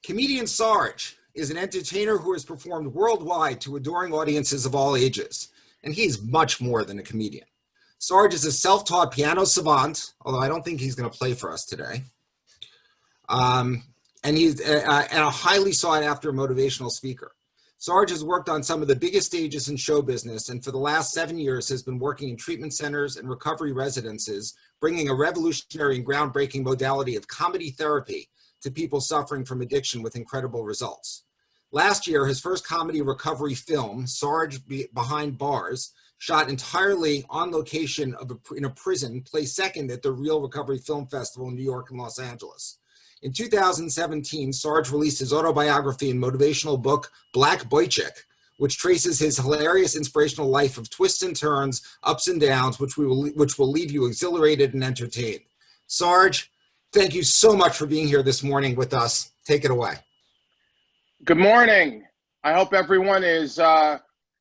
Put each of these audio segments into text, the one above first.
Comedian Sarge is an entertainer who has performed worldwide to adoring audiences of all ages, and he's much more than a comedian. Sarge is a self-taught piano savant, although I don't think he's going to play for us today. And he's a highly sought-after motivational speaker. Sarge has worked on some of the biggest stages in show business, and for the last 7 years has been working in treatment centers and recovery residences, bringing a revolutionary and groundbreaking modality of comedy therapy to people suffering from addiction with incredible results. Last year, his first comedy recovery film, Sarge Behind Bars, shot entirely on location in a prison, placed second at the Real Recovery Film Festival in New York and Los Angeles. In 2017, Sarge released his autobiography and motivational book, Black Boychik, which traces his hilarious inspirational life of twists and turns, ups and downs, which will leave you exhilarated and entertained. Sarge, thank you so much for being here this morning with us. Take it away. Good morning. I hope everyone is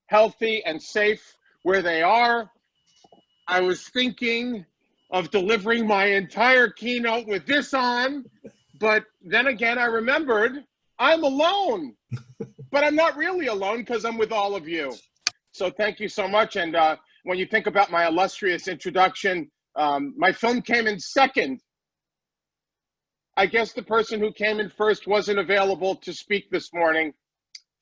healthy and safe where they are. I was thinking of delivering my entire keynote with this on, but then again, I remembered I'm alone, but I'm not really alone because I'm with all of you. So thank you so much. And when you think about my illustrious introduction, my film came in second. I guess the person who came in first wasn't available to speak this morning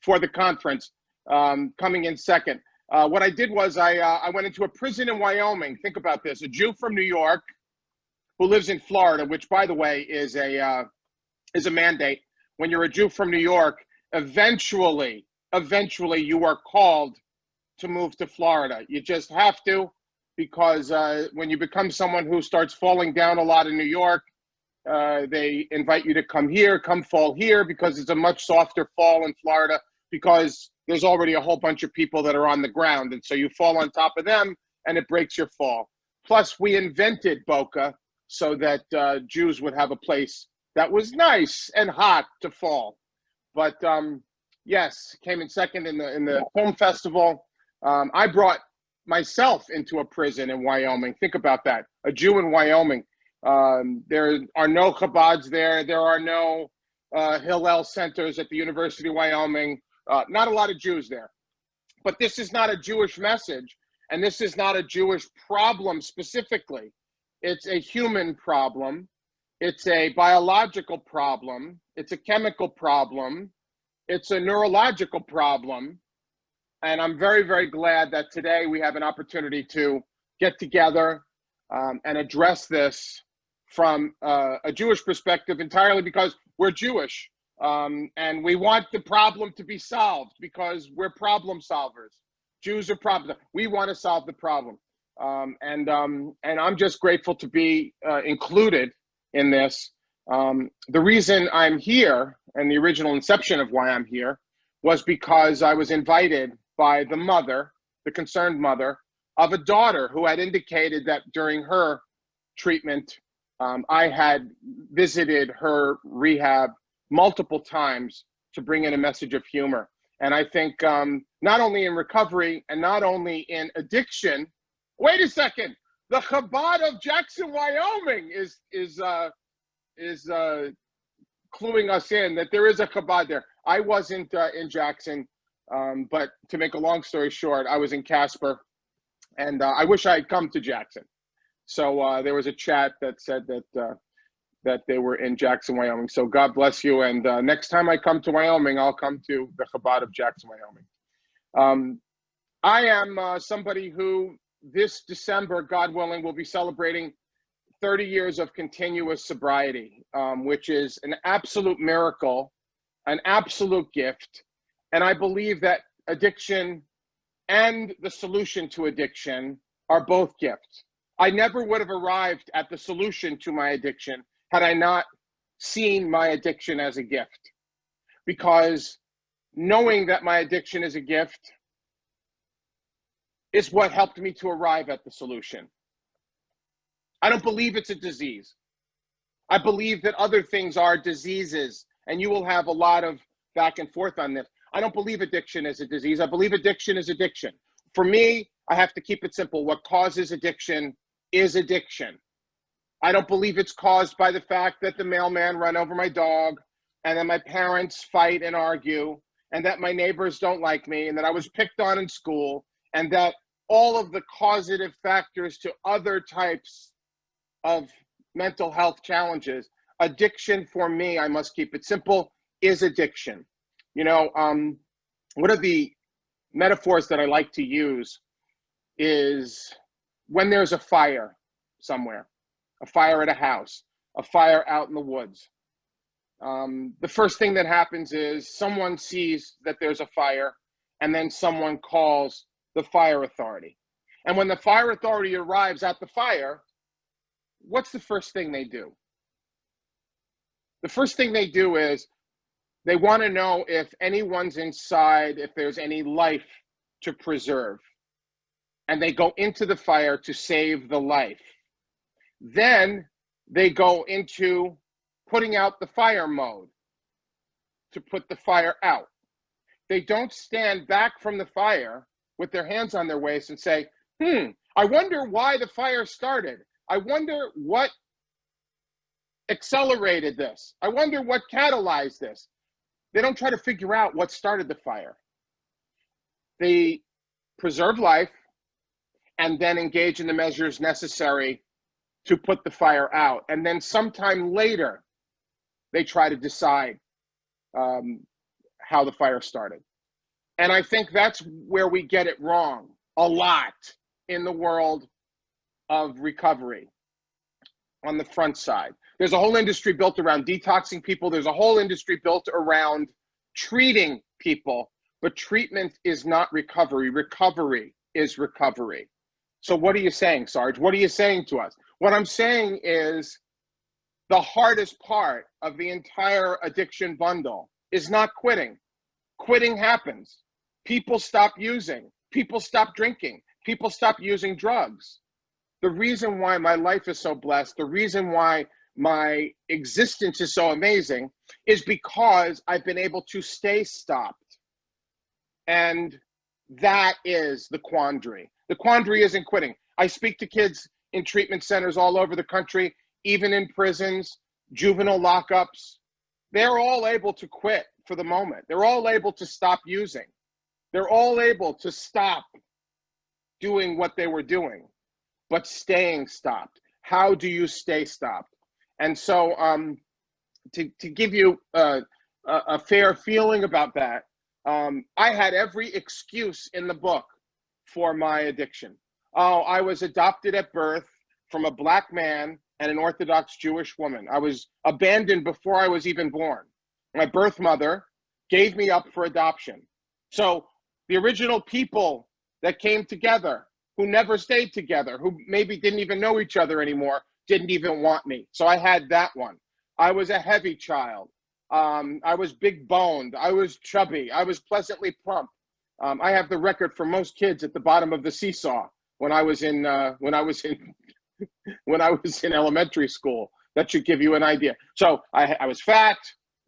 for the conference, coming in second. What I did was I went into a prison in Wyoming. Think about this, a Jew from New York who lives in Florida, which by the way is a mandate. When you're a Jew from New York, eventually you are called to move to Florida. You just have to, because when you become someone who starts falling down a lot in New York, they invite you to come fall here, because it's a much softer fall in Florida, because there's already a whole bunch of people that are on the ground. And so you fall on top of them and it breaks your fall. Plus we invented Boca so that Jews would have a place that was nice and hot to fall. But yes, came in second in the film festival. I brought myself into a prison in Wyoming. Think about that, a Jew in Wyoming. There are no Chabads there. There are no Hillel centers at the University of Wyoming. Not a lot of Jews there. But this is not a Jewish message, and this is not a Jewish problem specifically. It's a human problem. It's a biological problem. It's a chemical problem. It's a neurological problem. And I'm very, very glad that today we have an opportunity to get together and address this from a Jewish perspective entirely, because we're Jewish. And we want the problem to be solved because we're problem solvers. Jews are problem. We want to solve the problem. And I'm just grateful to be included in this. The reason I'm here, and the original inception of why I'm here, was because I was invited by the mother, the concerned mother, of a daughter who had indicated that during her treatment, I had visited her rehab multiple times to bring in a message of humor. And I think not only in recovery and not only in addiction, wait a second, the Chabad of Jackson, Wyoming is cluing us in that there is a Chabad there. I wasn't in Jackson, but to make a long story short, I was in Casper, and I wish I had come to Jackson. So there was a chat that said that they were in Jackson, Wyoming. So God bless you. And next time I come to Wyoming, I'll come to the Chabad of Jackson, Wyoming. I am somebody who this December, God willing, will be celebrating 30 years of continuous sobriety, which is an absolute miracle, an absolute gift. And I believe that addiction and the solution to addiction are both gifts. I never would have arrived at the solution to my addiction had I not seen my addiction as a gift. Because knowing that my addiction is a gift is what helped me to arrive at the solution. I don't believe it's a disease. I believe that other things are diseases, and you will have a lot of back and forth on this. I don't believe addiction is a disease. I believe addiction is addiction. For me, I have to keep it simple. What causes addiction is addiction. I don't believe it's caused by the fact that the mailman ran over my dog, and that my parents fight and argue, and that my neighbors don't like me, and that I was picked on in school, and that all of the causative factors to other types of mental health challenges. Addiction for me, I must keep it simple, is addiction. You know, one of the metaphors that I like to use is when there's a fire somewhere, a fire at a house, a fire out in the woods. The first thing that happens is someone sees that there's a fire, and then someone calls the fire authority. And when the fire authority arrives at the fire, what's the first thing they do? The first thing they do is they want to know if anyone's inside, if there's any life to preserve. And they go into the fire to save the life. Then they go into putting out the fire mode to put the fire out. They don't stand back from the fire with their hands on their waist and say, I wonder why the fire started. I wonder what accelerated this. I wonder what catalyzed this. They don't try to figure out what started the fire. They preserve life and then engage in the measures necessary to put the fire out. And then sometime later, they try to decide how the fire started. And I think that's where we get it wrong a lot in the world of recovery on the front side. There's a whole industry built around detoxing people. There's a whole industry built around treating people, but treatment is not recovery. Recovery is recovery. So what are you saying, Sarge? What are you saying to us? What I'm saying is the hardest part of the entire addiction bundle is not quitting. Quitting happens. People stop using. People stop drinking. People stop using drugs. The reason why my life is so blessed, the reason why my existence is so amazing is because I've been able to stay stopped. And that is the quandary. The quandary isn't quitting. I speak to kids in treatment centers all over the country, even in prisons, juvenile lockups. They're all able to quit for the moment. They're all able to stop using. They're all able to stop doing what they were doing, but staying stopped. How do you stay stopped? And so to give you a fair feeling about that, I had every excuse in the book for my addiction. Oh, I was adopted at birth from a black man and an Orthodox Jewish woman. I was abandoned before I was even born. My birth mother gave me up for adoption. So the original people that came together, who never stayed together, who maybe didn't even know each other anymore, didn't even want me. So I had that one. I was a heavy child. I was big boned. I was chubby. I was pleasantly plump. I have the record for most kids at the bottom of the seesaw when I was in elementary school. That should give you an idea. So I was fat.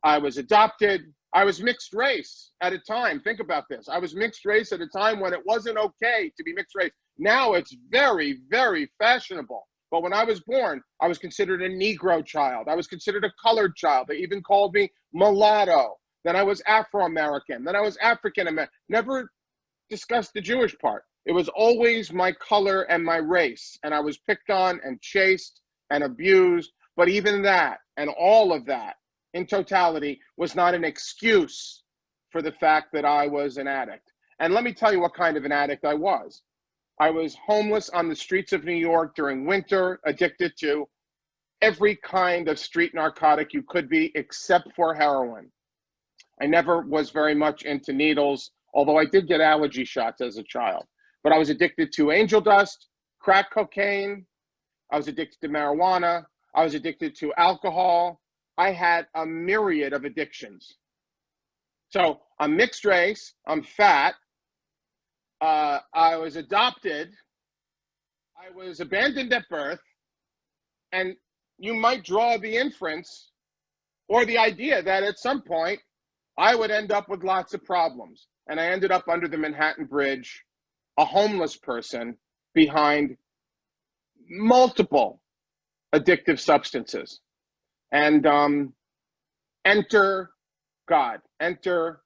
I was adopted. I was mixed race at a time. Think about this. I was mixed race at a time when it wasn't okay to be mixed race. Now it's very, very fashionable. But when I was born, I was considered a Negro child. I was considered a colored child. They even called me mulatto. Then I was Afro-American. Then I was African-American. Never discussed the Jewish part. It was always my color and my race. And I was picked on and chased and abused. But even that and all of that in totality was not an excuse for the fact that I was an addict. And let me tell you what kind of an addict I was. I was homeless on the streets of New York during winter, addicted to every kind of street narcotic you could be except for heroin. I never was very much into needles, although I did get allergy shots as a child. But I was addicted to angel dust, crack cocaine. I was addicted to marijuana. I was addicted to alcohol. I had a myriad of addictions. So I'm mixed race, I'm fat, I was adopted, I was abandoned at birth, and you might draw the inference or the idea that at some point I would end up with lots of problems. And I ended up under the Manhattan Bridge, a homeless person behind multiple addictive substances. And enter God, enter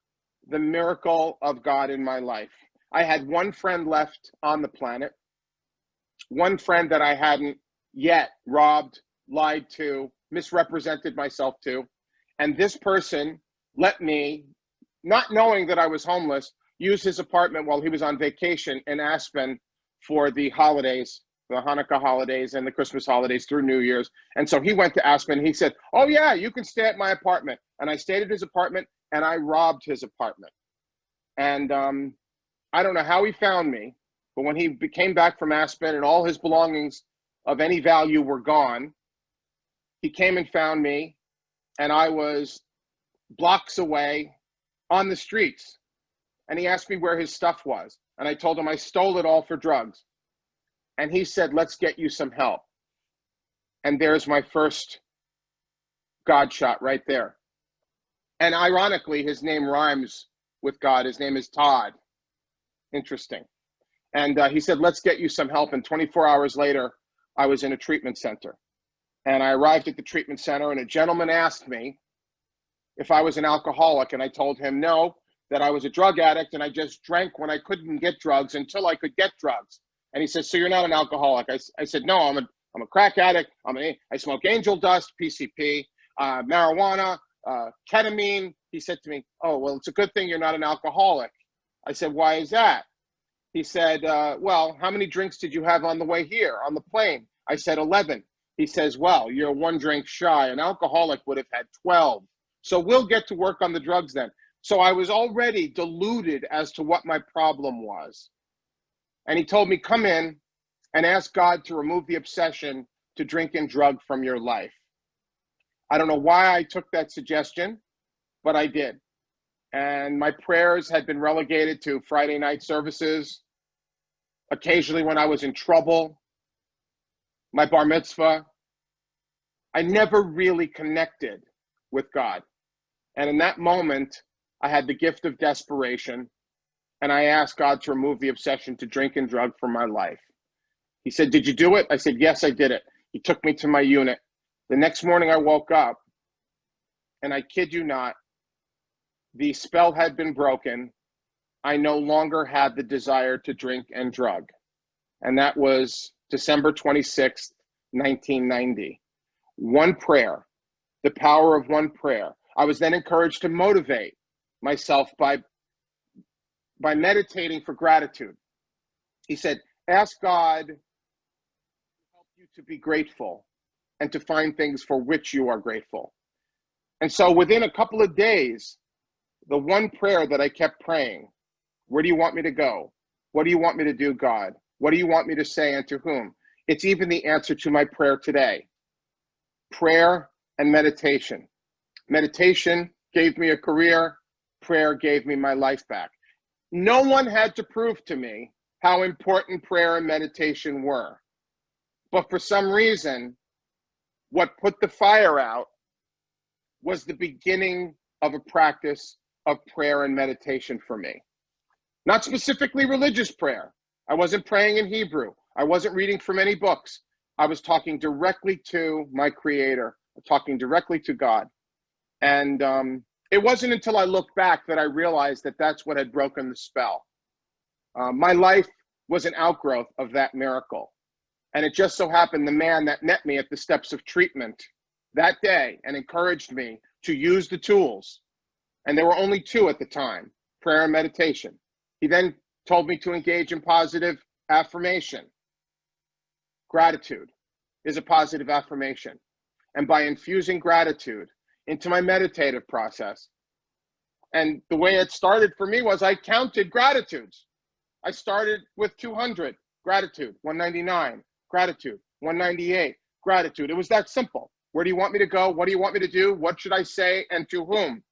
the miracle of God in my life. I had one friend left on the planet, one friend that I hadn't yet robbed, lied to, misrepresented myself to. And this person let me, not knowing that I was homeless, use his apartment while he was on vacation in Aspen for the holidays, the Hanukkah holidays and the Christmas holidays through New Year's. And so he went to Aspen. He said, "Oh yeah, you can stay at my apartment." And I stayed at his apartment and I robbed his apartment. And I don't know how he found me, but when he came back from Aspen and all his belongings of any value were gone, he came and found me, and I was blocks away on the streets. And he asked me where his stuff was. And I told him I stole it all for drugs. And he said, "Let's get you some help." And there's my first God shot right there. And ironically, his name rhymes with God. His name is Todd. Interesting. And he said, "Let's get you some help." And 24 hours later, I was in a treatment center. And I arrived at the treatment center, and a gentleman asked me if I was an alcoholic. And I told him no, that I was a drug addict, and I just drank when I couldn't get drugs until I could get drugs. And he said, "So you're not an alcoholic?" I said, "No, I'm a crack addict. I smoke angel dust, PCP, marijuana, ketamine." He said to me, "Oh, well, it's a good thing you're not an alcoholic." I said, "Why is that?" He said, "Well, how many drinks did you have on the way here on the plane?" I said, 11. He says, "Well, you're one drink shy. An alcoholic would have had 12. So we'll get to work on the drugs then." So I was already deluded as to what my problem was. And he told me, "Come in and ask God to remove the obsession to drink and drug from your life." I don't know why I took that suggestion, but I did. And my prayers had been relegated to Friday night services, occasionally when I was in trouble, my bar mitzvah. I never really connected with God. And in that moment, I had the gift of desperation, and I asked God to remove the obsession to drink and drug from my life. He said, "Did you do it?" I said, "Yes, I did it." He took me to my unit. The next morning I woke up, and I kid you not, the spell had been broken. I no longer had the desire to drink and drug. And that was December 26th, 1990. One prayer, the power of one prayer. I was then encouraged to motivate myself by meditating for gratitude. He said, "Ask God to help you to be grateful and to find things for which you are grateful." And so within a couple of days, the one prayer that I kept praying, "Where do you want me to go? What do you want me to do, God? What do you want me to say and to whom?" It's even the answer to my prayer today. Prayer and meditation. Meditation gave me a career. Prayer gave me my life back. No one had to prove to me how important prayer and meditation were. But for some reason, what put the fire out was the beginning of a practice of prayer and meditation for me. Not specifically religious prayer. I wasn't praying in Hebrew. I wasn't reading from any books. I was talking directly to my Creator, talking directly to God. And it wasn't until I looked back that I realized that that's what had broken the spell. My life was an outgrowth of that miracle. And it just so happened the man that met me at the steps of treatment that day and encouraged me to use the tools, and there were only two at the time, prayer and meditation. He then told me to engage in positive affirmation. Gratitude is a positive affirmation. And by infusing gratitude into my meditative process, and the way it started for me was I counted gratitudes. I started with 200, gratitude, 199, gratitude, 198, gratitude. It was that simple. Where do you want me to go? What do you want me to do? What should I say and to whom?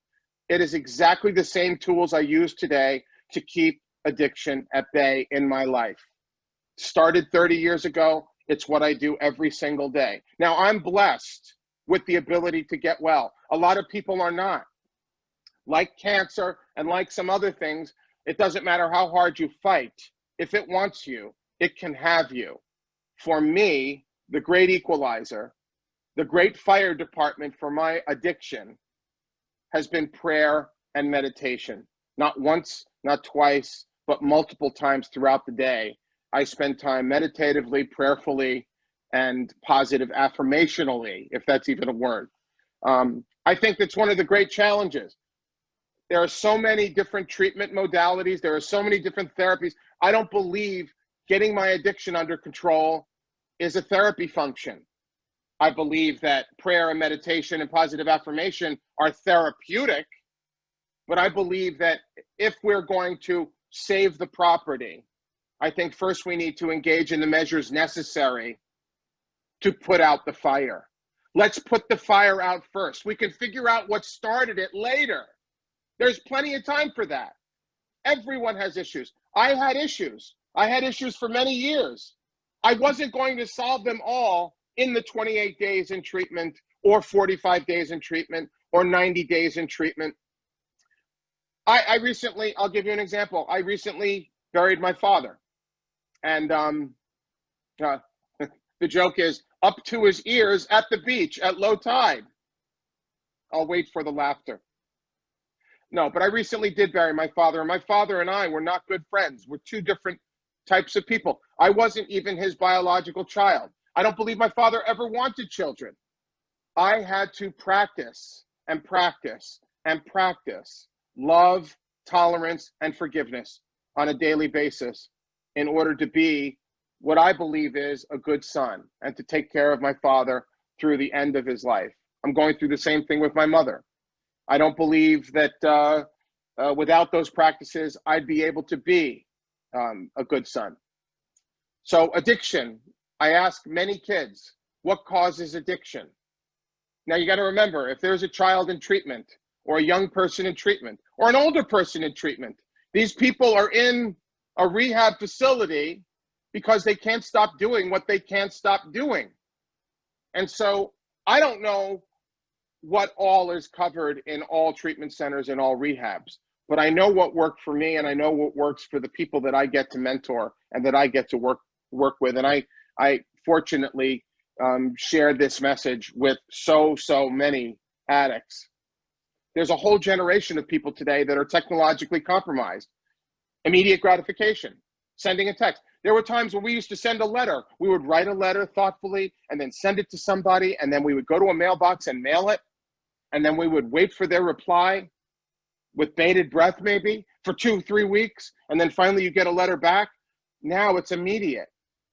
It is exactly the same tools I use today to keep addiction at bay in my life. Started 30 years ago. It's what I do every single day. Now, I'm blessed with the ability to get well. A lot of people are not. Like cancer and like some other things, it doesn't matter how hard you fight. If it wants you, it can have you. For me, the great equalizer, the great fire department for my addiction has been prayer and meditation. Not once, not twice, but multiple times throughout the day. I spend time meditatively, prayerfully, and positive affirmationally, if that's even a word. I think that's one of the great challenges. There are so many different treatment modalities. There are so many different therapies. I don't believe getting my addiction under control is a therapy function. I believe that prayer and meditation and positive affirmation are therapeutic, but I believe that if we're going to save the property, I think first we need to engage in the measures necessary to put out the fire. Let's put the fire out first. We can figure out what started it later. There's plenty of time for that. Everyone has issues. I had issues. I had issues for many years. I wasn't going to solve them all in the 28 days in treatment or 45 days in treatment or 90 days in treatment. I recently, I'll give you an example. I recently buried my father. And the joke is up to his ears at the beach at low tide. I'll wait for the laughter. No, but I recently did bury my father, and my father and I were not good friends. We're two different types of people. I wasn't even his biological child. I don't believe my father ever wanted children. I had to practice and practice and practice love, tolerance, and forgiveness on a daily basis in order to be what I believe is a good son and to take care of my father through the end of his life. I'm going through the same thing with my mother. I don't believe that without those practices, I'd be able to be a good son. So addiction, I ask many kids, what causes addiction? Now you got to remember, if there's a child in treatment or a young person in treatment or an older person in treatment, these people are in a rehab facility because they can't stop doing what they can't stop doing. And so I don't know what all is covered in all treatment centers and all rehabs, but I know what worked for me, and I know what works for the people that I get to mentor and that I get to work with. And I fortunately shared this message with so many addicts. There's a whole generation of people today that are technologically compromised. Immediate gratification, sending a text. There were times when we used to send a letter. We would write a letter thoughtfully and then send it to somebody, and then we would go to a mailbox and mail it, and then we would wait for their reply with bated breath maybe for 2-3 weeks, and then finally you get a letter back. Now it's immediate.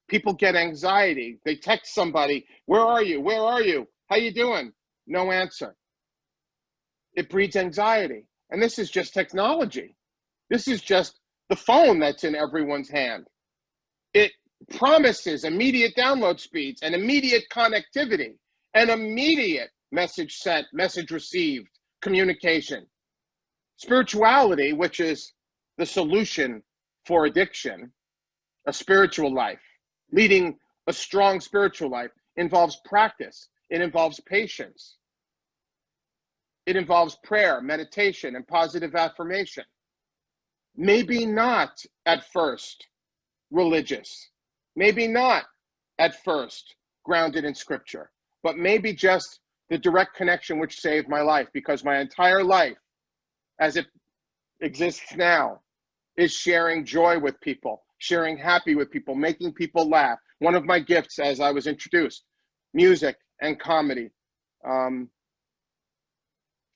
People get anxiety. They text somebody, where are you? Where are you? How you doing? No answer. It breeds anxiety. And this is just technology. This is just the phone that's in everyone's hand. It promises immediate download speeds and immediate connectivity and immediate message sent, message received, communication. Spirituality, which is the solution for addiction, a spiritual life, leading a strong spiritual life, involves practice. It involves patience. It involves prayer, meditation, and positive affirmation. Maybe not at first religious, maybe not at first grounded in scripture, but maybe just the direct connection which saved my life, because my entire life, as it exists now, is sharing joy with people, sharing happy with people, making people laugh. One of my gifts, as I was introduced, music and comedy.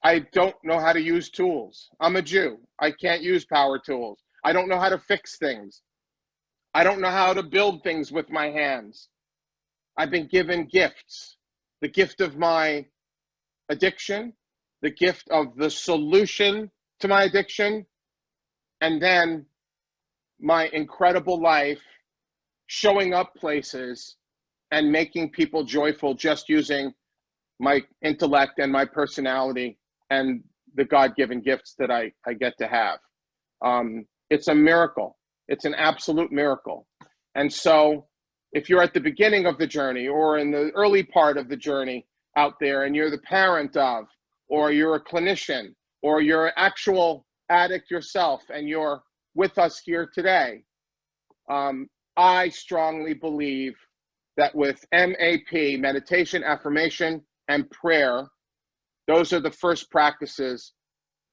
I don't know how to use tools. I'm a Jew. I can't use power tools. I don't know how to fix things. I don't know how to build things with my hands. I've been given gifts. The gift of my addiction, the gift of the solution to my addiction, and then my incredible life showing up places and making people joyful just using my intellect and my personality and the God-given gifts that I get to have. It's a miracle. It's an absolute miracle. And so if you're at the beginning of the journey or in the early part of the journey out there, and you're the parent of, or you're a clinician, or you're an actual addict yourself, and you're with us here today, I strongly believe that with MAP, meditation, affirmation, and prayer, those are the first practices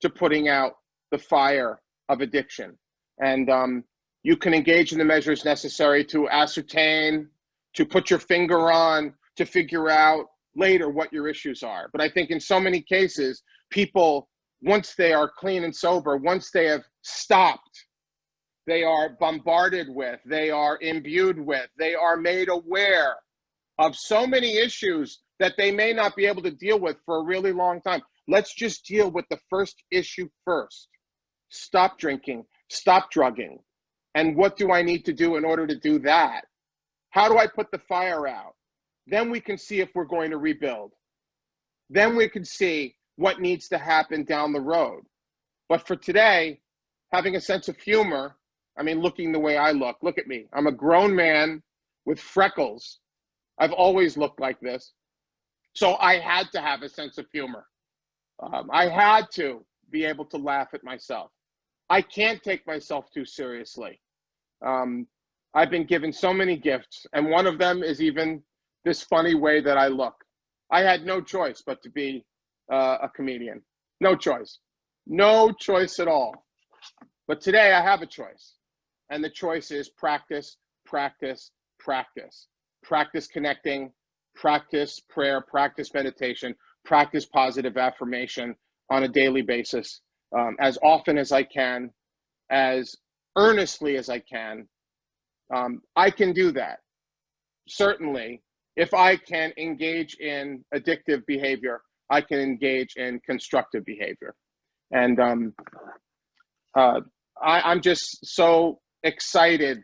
to putting out the fire of addiction. And you can engage in the measures necessary to ascertain, to put your finger on, to figure out later what your issues are. But I think in so many cases, people, once they are clean and sober, once they have stopped, they are bombarded with, they are imbued with, they are made aware of so many issues that they may not be able to deal with for a really long time. Let's just deal with the first issue first. Stop drinking, stop drugging. And what do I need to do in order to do that? How do I put the fire out? Then we can see if we're going to rebuild. Then we can see what needs to happen down the road. But for today, having a sense of humor, I mean, looking the way I look at me. I'm a grown man with freckles. I've always looked like this. So I had to have a sense of humor. I had to be able to laugh at myself. I can't take myself too seriously. I've been given so many gifts, and one of them is even this funny way that I look. I had no choice but to be a comedian. No choice. No choice at all. But today I have a choice. And the choice is practice, practice, practice. Practice connecting, practice prayer, practice meditation, practice positive affirmation on a daily basis, as often as I can, as earnestly as I can. I can do that. Certainly, if I can engage in addictive behavior, I can engage in constructive behavior. And I'm just so excited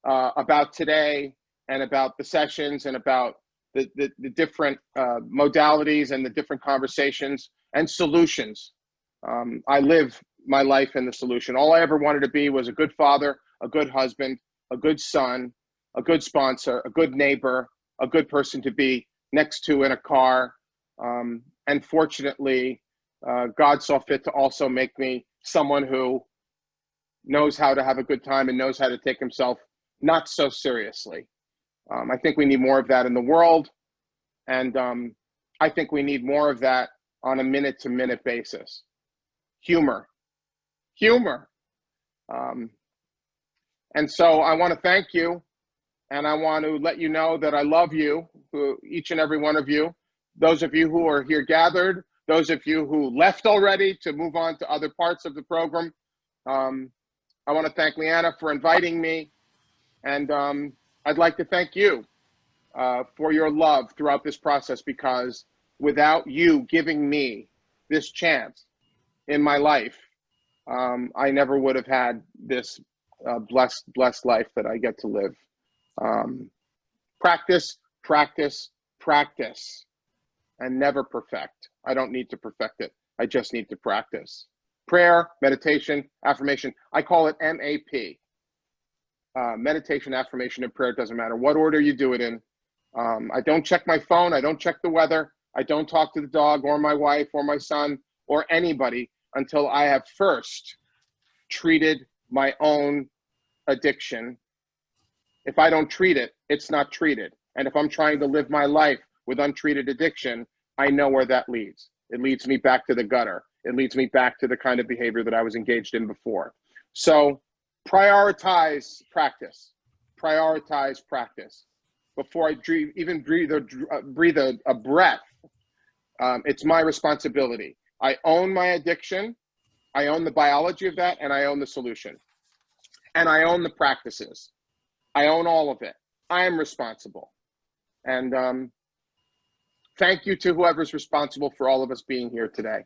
about today and about the sessions and about the different modalities and the different conversations and solutions. I live my life in the solution. All I ever wanted to be was a good father, a good husband, a good son, a good sponsor, a good neighbor, a good person to be next to in a car. And fortunately, God saw fit to also make me someone who knows how to have a good time and knows how to take himself not so seriously. I think we need more of that in the world. And I think we need more of that on a minute-to-minute basis. Humor. And so I want to thank you. And I want to let you know that I love you, each and every one of you. Those of you who are here gathered, those of you who left already to move on to other parts of the program. I want to thank Leanna for inviting me. And I'd like to thank you for your love throughout this process, because without you giving me this chance in my life, I never would have had this blessed life that I get to live. Practice, practice, practice, and never perfect. I don't need to perfect it. I just need to practice. Prayer, meditation, affirmation. I call it MAP. Meditation, affirmation, and prayer. It doesn't matter what order you do it in. I don't check my phone. I don't check the weather. I don't talk to the dog or my wife or my son or anybody until I have first treated my own addiction. If I don't treat it, it's not treated. And if I'm trying to live my life with untreated addiction, I know where that leads. It leads me back to the gutter. It leads me back to the kind of behavior that I was engaged in before. So prioritize practice. Prioritize practice. Before I even breathe a breath, it's my responsibility. I own my addiction. I own the biology of that, and I own the solution. And I own the practices. I own all of it. I am responsible. And thank you to whoever's responsible for all of us being here today.